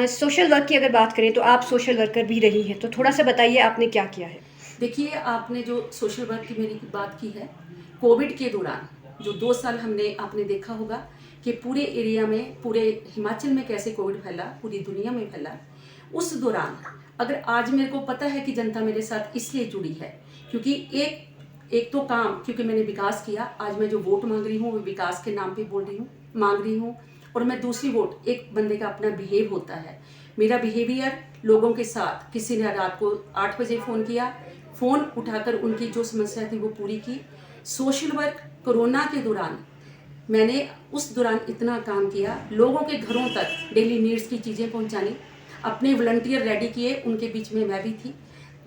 Social work की अगर बात करें तो आप सोशल वर्कर भी रही हैं, तो थोड़ा सा बताइए आपने क्या किया है? देखिए, आपने जो सोशल वर्क की मेरी बात की है, कोविड के दौरान जो 2 साल हमने आपने देखा होगा कि पूरे एरिया में, पूरे हिमाचल में कैसे कोविड फैला, पूरी दुनिया में फैला। उस दौरान अगर आज मेरे को पता है कि जनता मेरे साथ इसलिए जुड़ी है क्योंकि एक एक तो काम, क्योंकि मैंने विकास किया। आज मैं जो वोट मांग रही हूँ वो विकास के नाम पे बोल रही हूँ, मांग रही हूँ। और मैं दूसरी वोट, एक बंदे का अपना बिहेव होता है, मेरा बिहेवियर लोगों के साथ। किसी ने रात को 8 बजे फ़ोन किया, फ़ोन उठाकर उनकी जो समस्या थी वो पूरी की। सोशल वर्क कोरोना के दौरान मैंने उस दौरान इतना काम किया, लोगों के घरों तक डेली नीड्स की चीज़ें पहुंचानी। अपने वॉलंटियर रेडी किए, उनके बीच में मैं भी थी।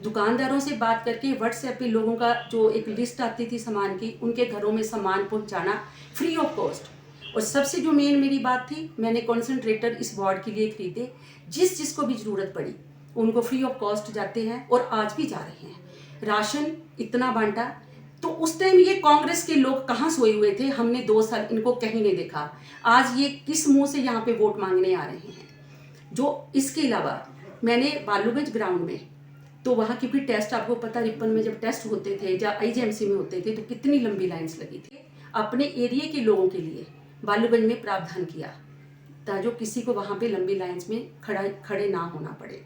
दुकानदारों से बात करके व्हाट्सएप पे लोगों का जो एक लिस्ट आती थी सामान की, उनके घरों में सामान पहुंचाना फ्री ऑफ कॉस्ट। और सबसे जो मेन मेरी बात थी, मैंने कॉन्सेंट्रेटर इस वार्ड के लिए खरीदे। जिस जिसको भी ज़रूरत पड़ी उनको फ्री ऑफ कॉस्ट जाते हैं और आज भी जा रहे हैं। राशन इतना बांटा, तो उस टाइम ये कांग्रेस के लोग कहाँ सोए हुए थे? हमने 2 साल इनको कहीं नहीं देखा। आज ये किस मुंह से यहाँ पे वोट मांगने आ रहे हैं? जो इसके अलावा मैंने बालूगंज ग्राउंड में, तो वहाँ की भी टेस्ट, आपको पता, रिपन में जब टेस्ट होते थे या आईजीएमसी में होते थे तो कितनी लंबी लाइन्स लगी थी। अपने एरिया के लोगों के लिए बालूगंज में प्रावधान किया ताकि किसी को वहाँ पे लंबी लाइन्स में खड़े ना होना पड़े।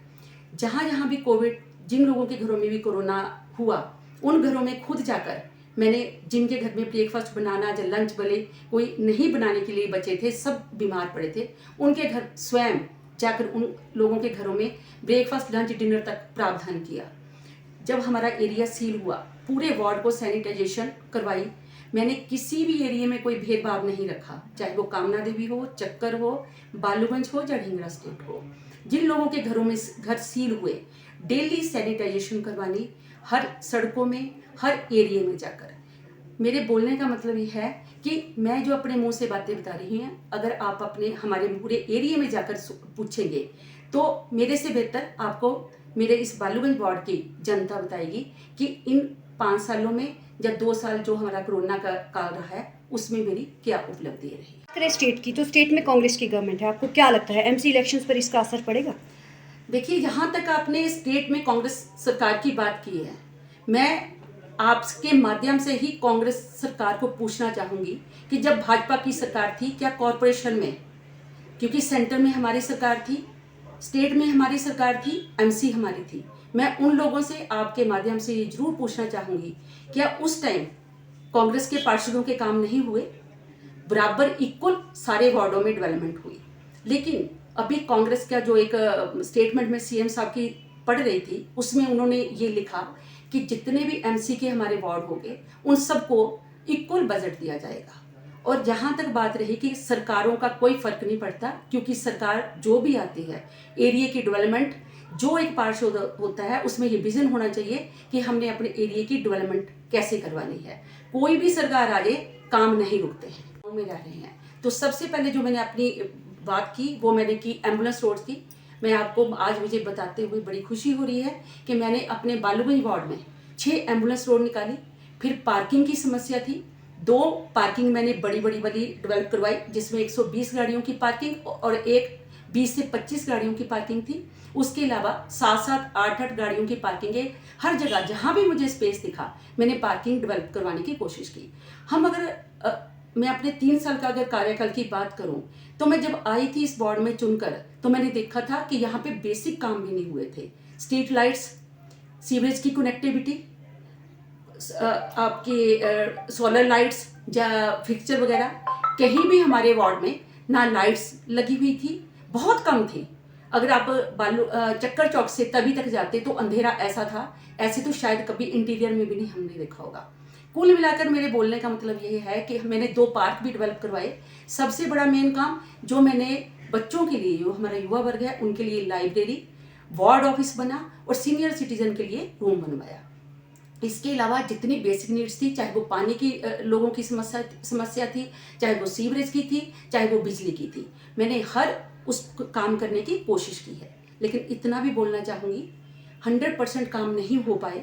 जहाँ जहाँ भी कोविड, जिन लोगों के घरों में भी कोरोना हुआ, उन घरों में खुद जाकर मैंने, जिनके घर में ब्रेकफास्ट बनाना या लंच भले कोई नहीं बनाने के लिए बचे थे, सब बीमार पड़े थे, उनके घर स्वयं जाकर उन लोगों के घरों में ब्रेकफास्ट लंच डिनर तक प्रावधान किया। जब हमारा एरिया सील हुआ, पूरे वार्ड को सैनिटाइजेशन करवाई। मैंने किसी भी एरिया में कोई भेदभाव नहीं रखा, चाहे वो कामना देवी हो, चक्कर हो, बालूगंज हो या ढींगरा स्टेट हो। जिन लोगों के घरों में घर सील हुए, डेली सैनिटाइजेशन करवानी, हर सड़कों में, हर एरिया में जाकर। मेरे बोलने का मतलब ये है कि मैं जो अपने मुंह से बातें बता रही हूँ, अगर आप अपने हमारे पूरे एरिया में जाकर पूछेंगे तो मेरे से बेहतर आपको मेरे इस बालूगंज वार्ड की जनता बताएगी कि इन 5 सालों में या 2 साल जो हमारा कोरोना का काल रहा है, उसमें मेरी क्या उपलब्धि रही। बात करें स्टेट की, तो स्टेट में कांग्रेस की गवर्नमेंट है, आपको क्या लगता है एमसी इलेक्शंस पर इसका असर पड़ेगा? देखिए, यहाँ तक आपने स्टेट में कांग्रेस सरकार की बात की है, मैं आपके माध्यम से ही कांग्रेस सरकार को पूछना चाहूँगी कि जब भाजपा की सरकार थी, क्या कॉरपोरेशन में, क्योंकि सेंटर में हमारी सरकार थी, स्टेट में हमारी सरकार थी, एमसी हमारी थी, मैं उन लोगों से आपके माध्यम से ये जरूर पूछना चाहूँगी, क्या उस टाइम कांग्रेस के पार्षदों के काम नहीं हुए? बराबर इक्वल सारे वार्डों में डेवलपमेंट हुई। लेकिन अभी कांग्रेस का जो एक स्टेटमेंट में सीएम साहब की पढ़ रही थी, उसमें उन्होंने ये लिखा कि जितने भी एमसी के हमारे वार्ड होंगे उन सबको इक्वल बजट दिया जाएगा। और जहाँ तक बात रही कि सरकारों का कोई फर्क नहीं पड़ता, क्योंकि सरकार जो भी आती है, एरिया की डेवलपमेंट, जो एक पार्षद होता है उसमें ये विजन होना चाहिए कि हमने अपने एरिया की डेवलपमेंट कैसे करवानी है। कोई भी सरकार आ जाए, काम नहीं रुकते हैं, गाँव में रह रहे हैं। तो सबसे पहले जो मैंने अपनी बात की वो मैंने की एम्बुलेंस रोड्स की। मैं आपको आज मुझे बताते हुए बड़ी खुशी हो रही है कि मैंने अपने बालूगंज वार्ड में 6 एम्बुलेंस रोड निकाली। फिर पार्किंग की समस्या थी, 2 पार्किंग मैंने बड़ी डेवलप करवाई, जिसमें 120 गाड़ियों की पार्किंग और एक 20 से 25 गाड़ियों की पार्किंग थी। उसके अलावा 7-7, 8-8 गाड़ियों की पार्किंग हर जगह जहाँ भी मुझे स्पेस दिखा, मैंने पार्किंग डेवलप करवाने की कोशिश की। हम अगर मैं अपने 3 साल का अगर कार्यकाल की बात करूं, तो मैं जब आई थी इस वार्ड में चुनकर, तो मैंने देखा था कि यहाँ पे बेसिक काम भी नहीं हुए थे। स्ट्रीट लाइट्स, सीवरेज की कनेक्टिविटी, आपके सोलर लाइट्स या फिक्सचर वगैरह, कहीं भी हमारे वार्ड में ना लाइट्स लगी हुई थी, बहुत कम थी। अगर आप चक्कर चौक से तभी तक जाते तो अंधेरा ऐसा था, ऐसे तो शायद कभी इंटीरियर में भी नहीं हमने देखा होगा। कुल मिलाकर मेरे बोलने का मतलब ये है कि मैंने 2 पार्क भी डेवलप करवाए। सबसे बड़ा मेन काम जो मैंने बच्चों के लिए, जो हमारा युवा वर्ग है, उनके लिए लाइब्रेरी, वार्ड ऑफिस बना और सीनियर सिटीजन के लिए रूम बनवाया। इसके अलावा जितनी बेसिक नीड्स थी, चाहे वो पानी की लोगों की समस्या थी, चाहे वो सीवरेज की थी, चाहे वो बिजली की थी, मैंने हर उस काम करने की कोशिश की है। लेकिन इतना भी बोलना चाहूँगी, 100% काम नहीं हो पाए,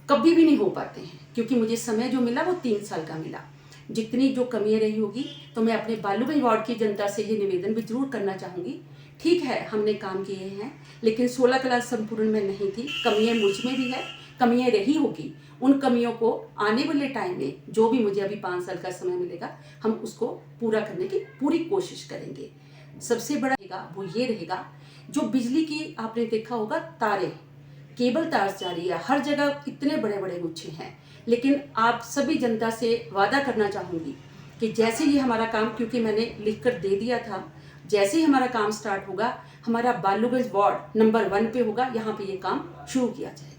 कभी भी नहीं हो पाते हैं, क्योंकि मुझे समय जो मिला वो 3 साल का मिला। जितनी जो कमियाँ रही होगी, तो मैं अपने बालूगंज वार्ड की जनता से ये निवेदन भी जरूर करना चाहूँगी ठीक है, हमने काम किए हैं, लेकिन 16 क्लास संपूर्ण में नहीं थी, कमियाँ मुझ में भी है, कमियाँ रही होगी। उन कमियों को आने वाले टाइम में जो भी मुझे अभी 5 साल का समय मिलेगा, हम उसको पूरा करने की पूरी कोशिश करेंगे। सबसे बड़ा रहेगा वो ये रहेगा, जो बिजली की आपने देखा होगा तारे, केबल तार जा रही है, हर जगह इतने बड़े बड़े गुच्छे हैं, लेकिन आप सभी जनता से वादा करना चाहूँगी कि जैसे ही हमारा काम, क्योंकि मैंने लिख कर दे दिया था, जैसे ही हमारा काम स्टार्ट होगा, हमारा बालूगंज वार्ड नंबर 1 पे होगा, यहाँ पे ये काम शुरू किया जाएगा।